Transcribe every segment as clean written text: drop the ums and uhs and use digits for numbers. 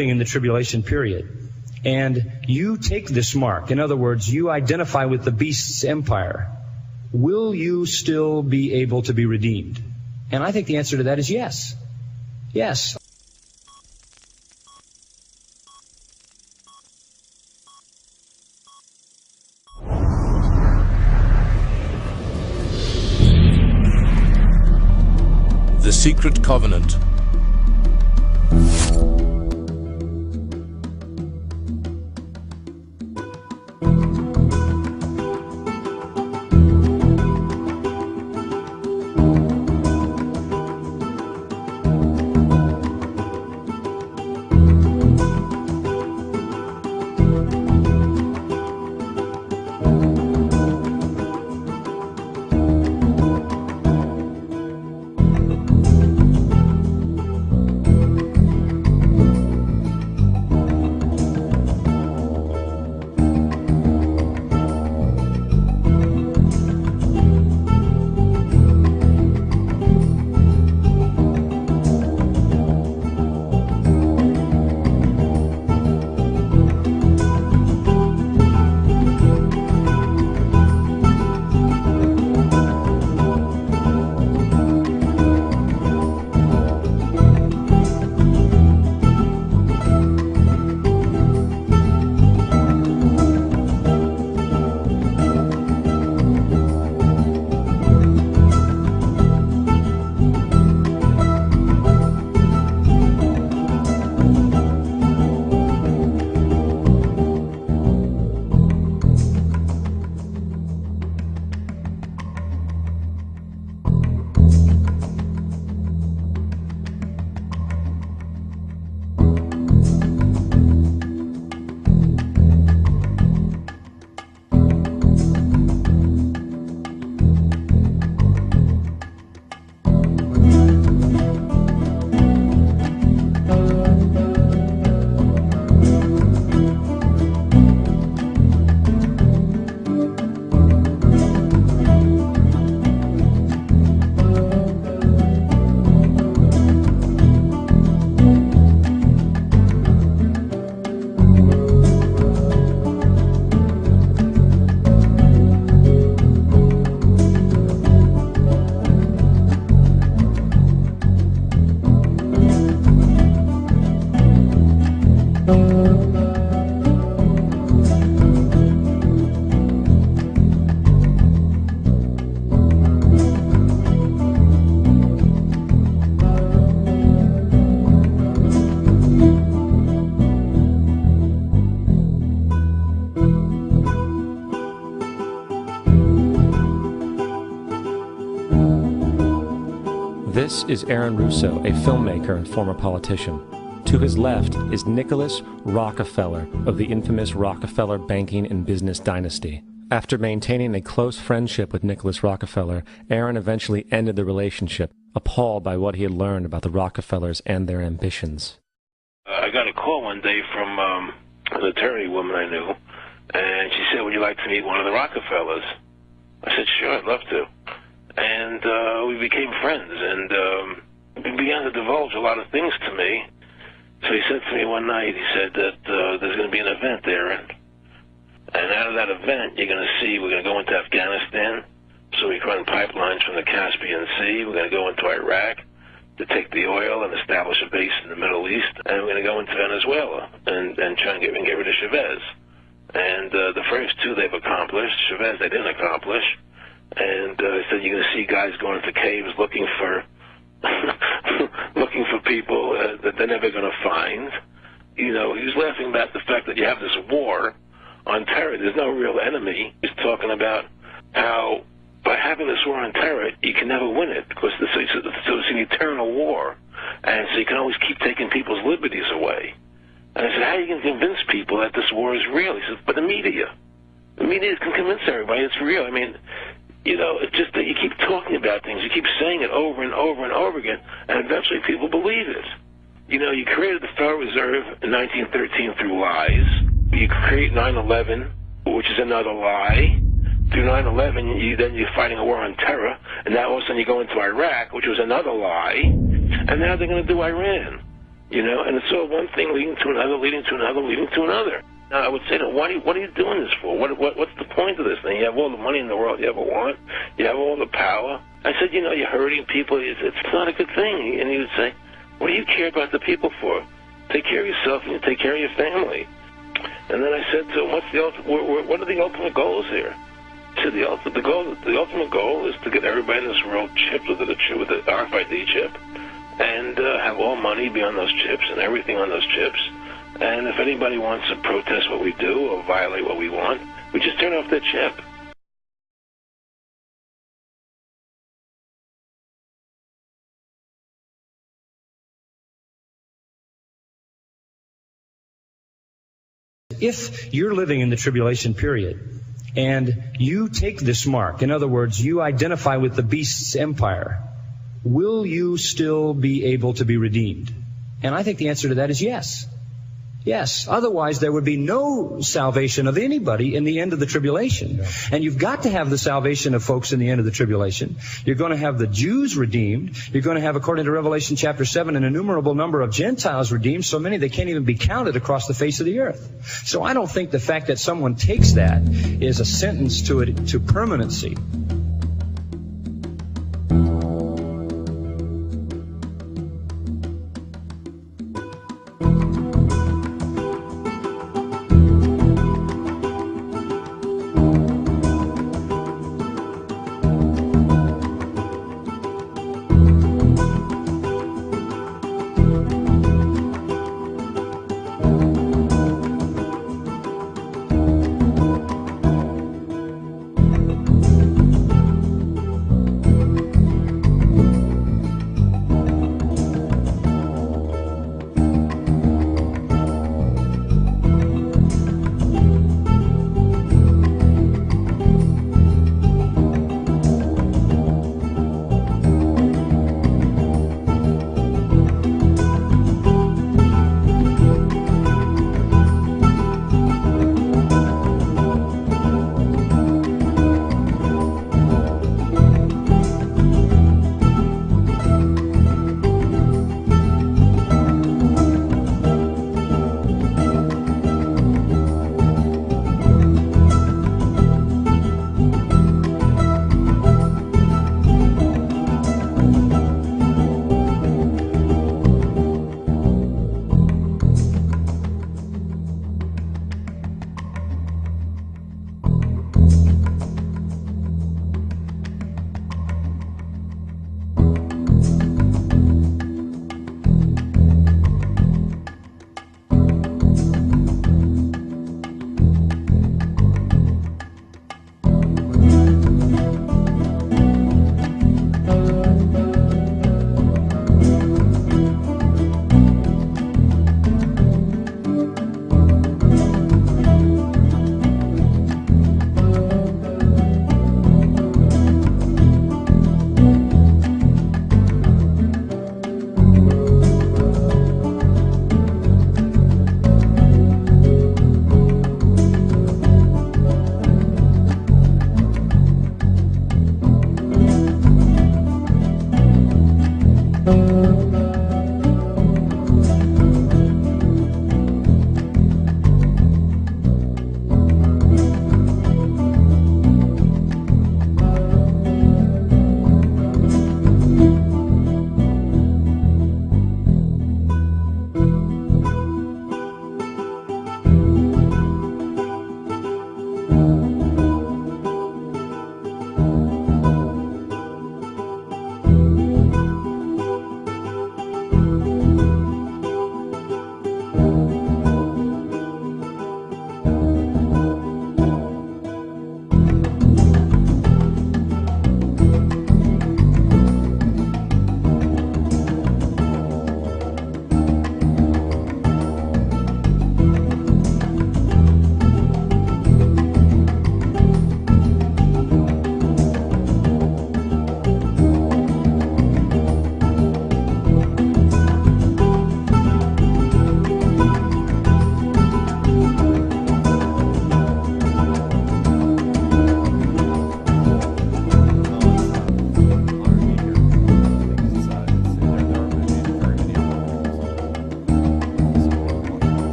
in the tribulation period, and you take this mark, in other words, you identify with the beast's empire, will you still be able to be redeemed? And I think the answer to that is yes. Yes. The Secret Covenant. This is Aaron Russo, a filmmaker and former politician. To his left is Nicholas Rockefeller of the infamous Rockefeller banking and business dynasty. After maintaining a close friendship with Nicholas Rockefeller, Aaron eventually ended the relationship, appalled by what he had learned about the Rockefellers and their ambitions. I got a call one day from an attorney woman I knew, and she said, "Would you like to meet one of the Rockefellers?" I said, "Sure, I'd love to." And we became friends, and he began to divulge a lot of things to me. So he said to me one night, he said that there's going to be an event there, and out of that event, you're going to see we're going to go into Afghanistan, so we can run pipelines from the Caspian Sea. We're going to go into Iraq to take the oil and establish a base in the Middle East, and we're going to go into Venezuela and try and get rid of Chavez. And the first two they've accomplished. Chavez they didn't accomplish. And he said you're going to see guys going into caves looking for looking for people that they're never going to find. You know, he was laughing about the fact that you have this war on terror. There's no real enemy. He's talking about how by having this war on terror, you can never win it because it's an eternal war. And so you can always keep taking people's liberties away. And I said, how are you going to convince people that this war is real? He said, but the media can convince everybody it's real. I mean, you know, it's just that you keep talking about things. You keep saying it over and over and over again, and eventually people believe it. You know, you created the Federal Reserve in 1913 through lies. You create 9/11, which is another lie. Through 9/11, then you're fighting a war on terror, and now all of a sudden you go into Iraq, which was another lie, and now they're going to do Iran. And it's all one thing leading to another, leading to another, leading to another. Now, I would say to them, what are you doing this for? What's the point of this thing? You have all the money in the world you ever want. You have all the power. I said, you're hurting people. It's not a good thing. And he would say, what do you care about the people for? Take care of yourself and you take care of your family. And then I said to him, what are the ultimate goals here? He said, the ultimate goal is to get everybody in this world chipped with the RFID chip and have all money be on those chips and everything on those chips. And if anybody wants to protest what we do or violate what we want, we just turn off their chip. If you're living in the tribulation period and you take this mark, in other words, you identify with the beast's empire, will you still be able to be redeemed? And I think the answer to that is yes. Yes. Otherwise, there would be no salvation of anybody in the end of the tribulation. Yeah. And you've got to have the salvation of folks in the end of the tribulation. You're going to have the Jews redeemed. You're going to have, according to Revelation chapter 7, an innumerable number of Gentiles redeemed, so many they can't even be counted across the face of the earth. So I don't think the fact that someone takes that is a sentence to permanency.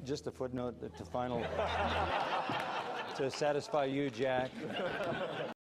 just a footnote to satisfy you, Jack.